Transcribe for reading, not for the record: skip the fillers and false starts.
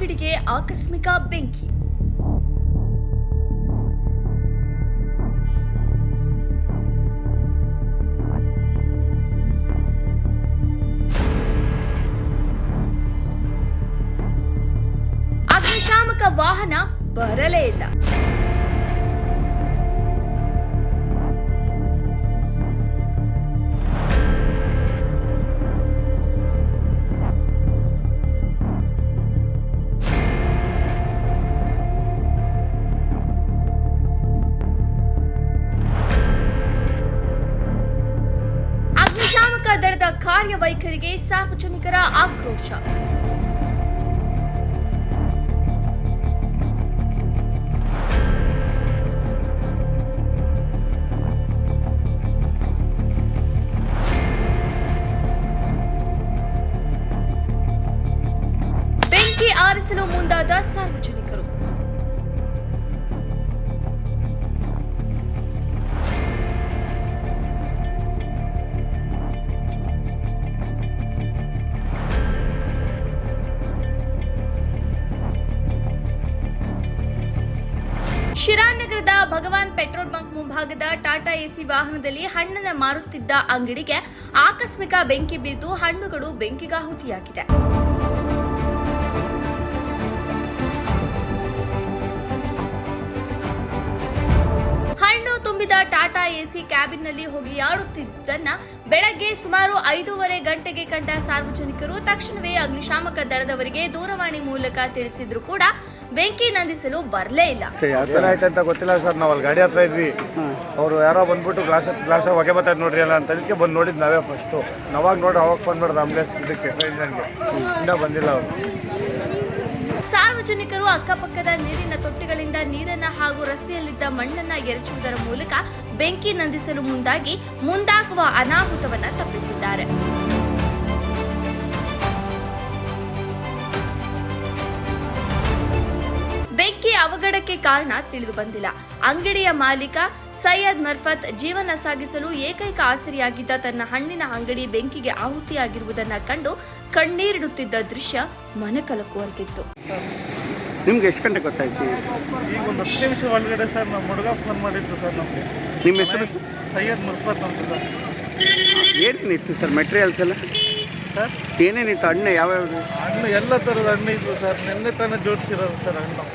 ಅಂಗಡಿಗೆ ಆಕಸ್ಮಿಕ ಬೆಂಕಿ. ಅಗ್ನಿಶಾಮಕ ವಾಹನ ಬರಲೇ ಇಲ್ಲ. ಅಗ್ನಿಶಾಮಕ ದಳದ ಕಾರ್ಯವೈಖರಿಗೆ ಸಾರ್ವಜನಿಕರ ಆಕ್ರೋಶ. ಬೆಂಕಿ ಆರಿಸಲು ಮುಂದಾದ ಸಾರ್ವಜನಿಕರು. ಶಿರಾನಗರದ ಭಗವಾನ್ ಪೆಟ್ರೋಲ್ ಬಂಕ್ ಮುಂಭಾಗದ ಟಾಟಾ ಎಸಿ ವಾಹನದಲ್ಲಿ ಹಣ್ಣನ್ನು ಮಾರುತ್ತಿದ್ದ ಅಂಗಡಿಗೆ ಆಕಸ್ಮಿಕ ಬೆಂಕಿ ಬಿದ್ದು ಹಣ್ಣುಗಳು ಬೆಂಕಿಗಾಹುತಿಯಾಗಿದೆ. ಹಣ್ಣು ತುಂಬಿದ ಟಾಟಾ ಎಸಿ ಕ್ಯಾಬಿನ್ನಲ್ಲಿ ಹೊಗೆಯಾಡುತ್ತಿದ್ದನ್ನ ಬೆಳಗ್ಗೆ ಸುಮಾರು 5:30 ಗಂಟೆಗೆ ಕಂಡ ಸಾರ್ವಜನಿಕರು ತಕ್ಷಣವೇ ಅಗ್ನಿಶಾಮಕ ದಳದವರಿಗೆ ದೂರವಾಣಿ ಮೂಲಕ ತಿಳಿಸಿದ್ರು ಕೂಡ ಬೆಂಕಿ ನಂದಿಸಲು ಬರಲೇ ಇಲ್ಲ. ಏನಾಯ್ತು ಅಂತ ಗೊತ್ತಿಲ್ಲ ಸರ್. ನಾವು ಅಲ್ಲಿ ಗಾಡಿ ಹತ್ರ ಇದ್ವಿ. ಅವರು ಯಾರೋ ಬಂದ್ಬಿಟ್ಟು ಗ್ಲಾಸ್ ಹೊಗೆ ಬರ್ತದೆ ನೋಡ್ರಿ ಅಲ್ಲ ಅಂತ ಅದಕ್ಕೆ ಬಂದು ನೋಡಿದ್ ನಾವೇ ಫಸ್ಟು. ನಾವಾಗ ನೋಡಿ ಅವಾಗ ಫೋನ್ ಮಾಡಿದ್ರು ಆಂಬುಲೆನ್ಸ್ ಇದಕ್ಕೆ ನನಗೆ ಇನ್ನೂ ಬಂದಿಲ್ಲ ಅವರು. ಸಾರ್ವಜನಿಕರು ಅಕ್ಕಪಕ್ಕದ ನೀರಿನ ತೊಟ್ಟಿಗಳಿಂದ ನೀರನ್ನ ಹಾಗೂ ರಸ್ತೆಯಲ್ಲಿದ್ದ ಮಣ್ಣನ್ನ ಎರಚುವುದರ ಮೂಲಕ ಬೆಂಕಿ ನಂದಿಸಲು ಮುಂದಾಗುವ ಅನಾಹುತವನ್ನ ತಪ್ಪಿಸಿದ್ದಾರೆ. ಬೆಂಕಿ ಅವಘಡಕ್ಕೆ ಕಾರಣ ತಿಳಿದು ಬಂದಿಲ್ಲ. ಅಂಗಡಿಯ ಮಾಲೀಕ ಸೈಯದ್ ಮರ್ಫತ್ ಜೀವನ ಸಾಗಿಸಲು ಏಕೈಕ ಆಸರಿಯಾಗಿದ್ದ ತನ್ನ ಹಣ್ಣಿನ ಅಂಗಡಿ ಬೆಂಕಿಗೆ ಆಹುತಿಯಾಗಿರುವುದನ್ನು ಕಂಡು ಕಣ್ಣೀರಿಡುತ್ತಿದ್ದ ದೃಶ್ಯ ಮನಕಲಕುವಂತಿತ್ತು. ನಿಮ್ಗೆ ಎಷ್ಟು ಗಂಟೆ ಗೊತ್ತಾಯ್ತು? ಈಗ ಒಂದು 10 ನಿಮಿಷ ಒಳಗಡೆ ಸರ್ ನಮ್ಮ ಹುಡುಗ ಫೋನ್ ಮಾಡಿದ್ದು ಸರ್ ನಮಗೆ. ನಿಮ್ಮ ಹೆಸರು ಸೈಯದ್ ಮರ್ಫತ್ ಅಂತ ಸರ್. ಏನೇನಿತ್ತು ಸರ್ ಮೆಟೀರಿಯಲ್ಸ್ ಎಲ್ಲ? ಸರ್ ಏನೇನಿತ್ತು? ಹಣ್ಣು ಯಾವ್ಯಾವುದು? ಹಣ್ಣು ಎಲ್ಲ ಥರದ ಹಣ್ಣು ಇದ್ವು ಸರ್. ನೆನ್ನೆ ತಾನೇ ಜೋಡಿಸಿರೋದು ಸರ್ ಹಣ್ಣು.